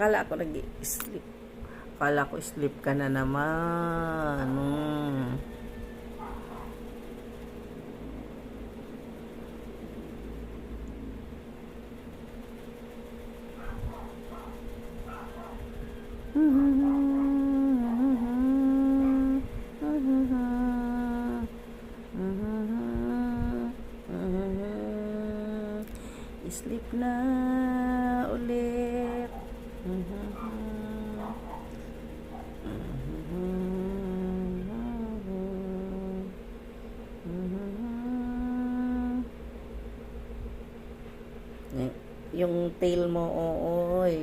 Akala ko nag-sleep. Akala ko sleep ka na naman. Sleep na ulit. Yung tail mo, oy.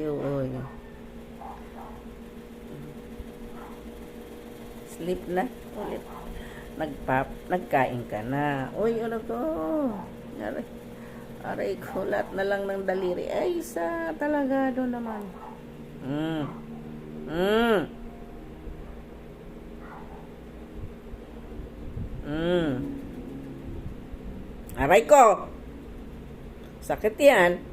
Sleep na ulit. Nagkain ka na. Uy, ano to? Aray, kulat na lang ng daliri. Ay, isa talaga doon naman. Aray ko! Sakit yan.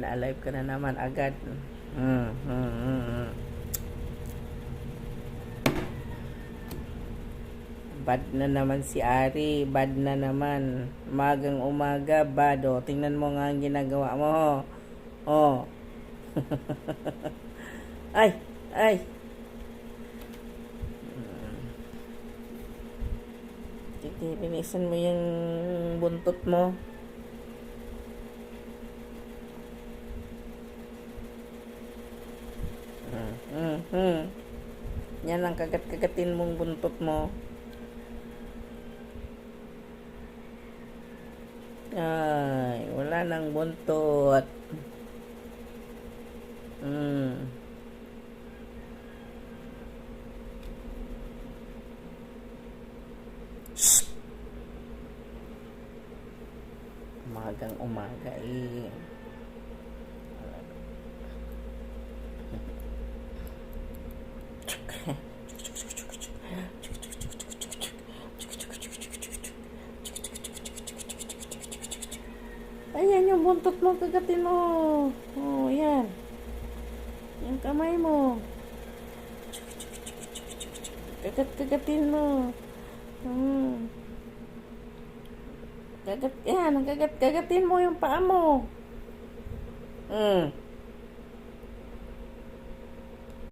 Alive ka na naman agad. Bad na naman si Ari. Bad na naman. Umagang umaga, bad. O, tingnan mo nga ang ginagawa mo. O. Ay. Linisan mo yung buntot mo. Yan ang kagat-kagatin mong buntot mo. Ay, wala nang buntot. Umagang umaga eh. Ayan yung buntot mo, kagatin mo. Oh, yan. Yung kamay mo. Kagatin mo. Kagatin mo yung paa mo.